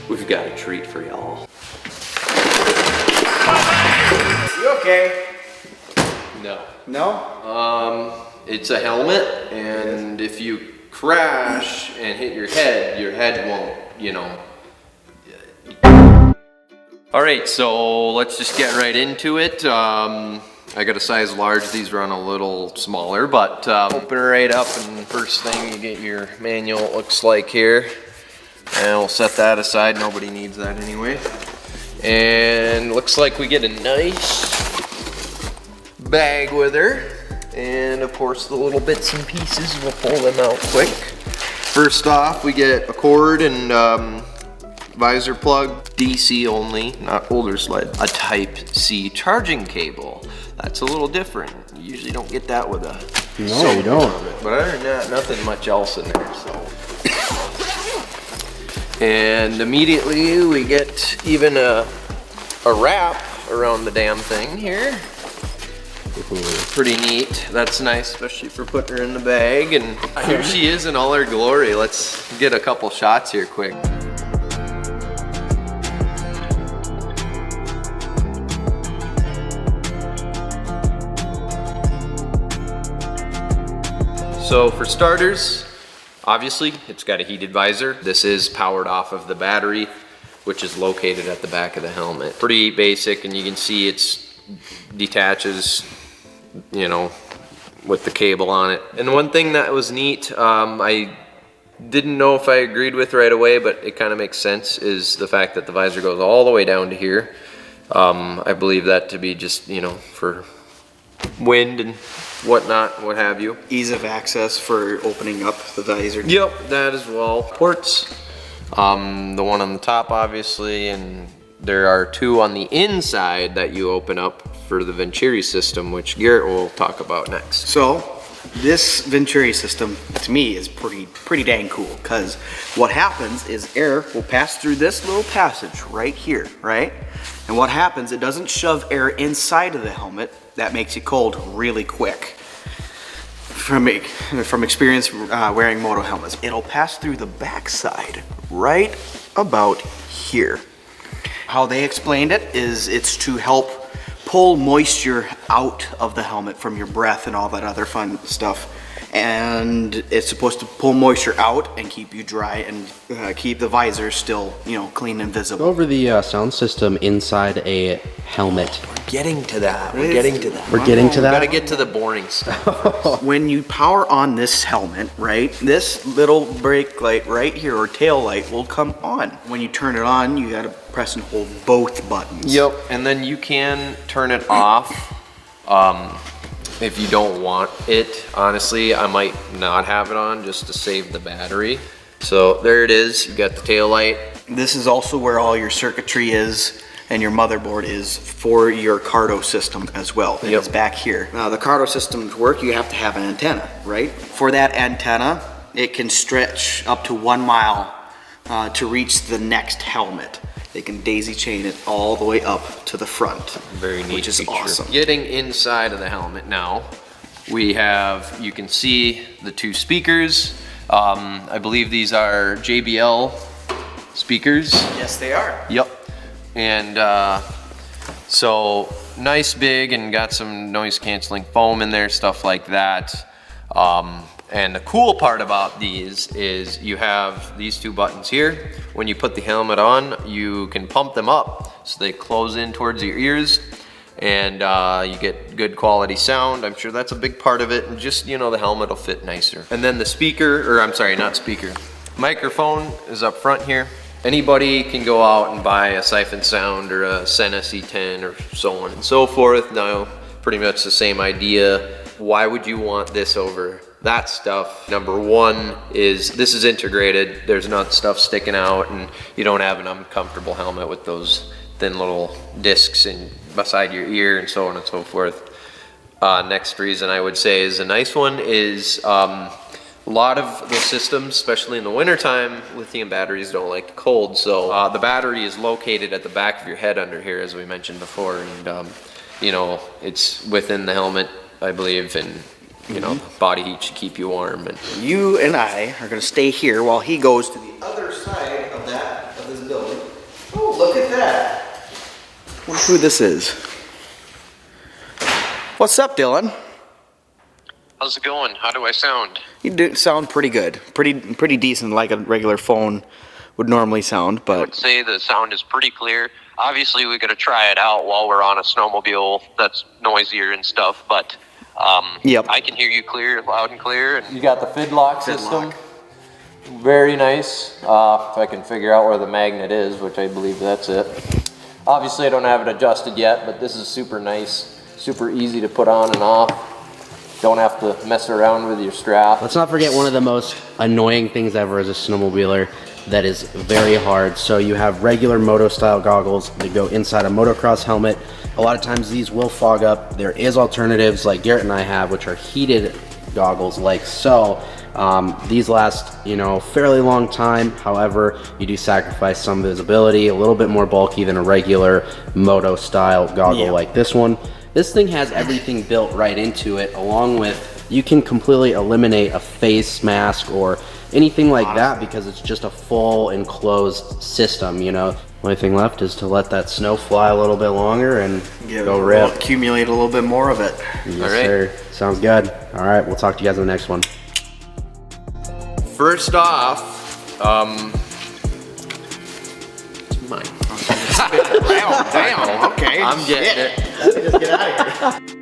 we've got a treat for y'all. You okay? No. No? It's a helmet, and if you crash and hit your head won't, you know. All right, so let's just get right into it. I got a size large. These run a little smaller, but open it right up, and first thing you get your manual, it looks like here. And we'll set that aside. Nobody needs that anyway. And looks like we get a nice bag with her. And of course the little bits and pieces, we'll pull them out quick. First off, we get a cord and visor plug, DC only, not older sled. A Type C charging cable. That's a little different. You usually don't get that with a No, you don't. But other than that, nothing much else in there, so. And immediately we get even a wrap around the damn thing here. Pretty neat. That's nice, especially for putting her in the bag. And here she is in all her glory. Let's get a couple shots here quick. So for starters, obviously it's got a heated visor. This is powered off of the battery, which is located at the back of the helmet. Pretty basic, and you can see it's detaches, you know, with the cable on it. And one thing that was neat, I didn't know if I agreed with right away, but it kind of makes sense, is the fact that the visor goes all the way down to here. I believe that to be just, you know, for wind and whatnot, what have you. Ease of access for opening up the visor. Yep, that as well. Ports, the one on the top obviously, and there are two on the inside that you open up for the Venturi system, which Garrett will talk about next. So this Venturi system to me is pretty dang cool, because what happens is air will pass through this little passage right here, right? And what happens, it doesn't shove air inside of the helmet. That makes you cold really quick. From experience wearing moto helmets, it'll pass through the backside right about here. How they explained it is it's to help pull moisture out of the helmet from your breath and all that other fun stuff. And it's supposed to pull moisture out and keep you dry and keep the visor still, you know, clean and visible. Go over the sound system inside a helmet. Getting to that. We're getting to that. We're getting to that? Gotta get to the boring stuff. When you power on this helmet, right, this little brake light right here, or tail light, will come on. When you turn it on, you gotta press and hold both buttons. Yep, and then you can turn it off if you don't want it. Honestly, I might not have it on just to save the battery. So there it is, you got the tail light. This is also where all your circuitry is and your motherboard is for your Cardo system as well. Yep. It's back here. Now the Cardo system to work, you have to have an antenna, right? For that antenna, it can stretch up to 1 mile to reach the next helmet. They can daisy chain it all the way up to the front. Very neat which is feature. awesome. Getting inside of the helmet now, we have, you can see the two speakers. I believe these are JBL speakers. Yes, they are. Yep. And so nice big, and got some noise canceling foam in there, stuff like that. And the cool part about these is you have these two buttons here. When you put the helmet on, you can pump them up so they close in towards your ears, and you get good quality sound. I'm sure that's a big part of it, and just, you know, the helmet will fit nicer. And then the speaker, or I'm sorry, not speaker, microphone is up front here. Anybody can go out and buy a Siphon Sound or a Sena C10 or so on and so forth. Now, pretty much the same idea. Why would you want this over that stuff? Number one is this is integrated. There's not stuff sticking out, and you don't have an uncomfortable helmet with those thin little discs in beside your ear and so on and so forth. Next reason I would say is a nice one is a lot of the systems, especially in the wintertime, lithium batteries don't like the cold. So the battery is located at the back of your head under here, as we mentioned before. And you know, it's within the helmet, I believe, and you know, body heat should keep you warm. And You and I are going to stay here while he goes to the other side of that visibility. Oh, look at that. Wonder who this is. What's up, Dylan? How's it going? How do I sound? You do sound pretty good. Pretty decent, like a regular phone would normally sound, I but would say the sound is pretty clear. Obviously, we got to try it out while we're on a snowmobile that's noisier and stuff, but Yep. I can hear you clear, loud and clear. And you got the FidLock system. Very nice. If I can figure out where the magnet is, which I believe that's it. Obviously, I don't have it adjusted yet, but this is super nice, super easy to put on and off. Don't have to mess around with your strap. Let's not forget one of the most annoying things ever as a snowmobiler that is very hard. So you have regular moto style goggles that go inside a motocross helmet. A lot of times these will fog up. There is alternatives like Garrett and I have, which are heated goggles like so. These last, fairly long time. However, you do sacrifice some visibility, a little bit more bulky than a regular moto style goggle like this one. This thing has everything built right into it, along with, you can completely eliminate a face mask or anything like that because it's just a full enclosed system, Only thing left is to let that snow fly a little bit longer and go rip. Accumulate a little bit more of it. Yes, All right. sir. Sounds good. All right, we'll talk to you guys in the next one. First off, it's mine. Damn, okay. I'm getting it. Just get out of here.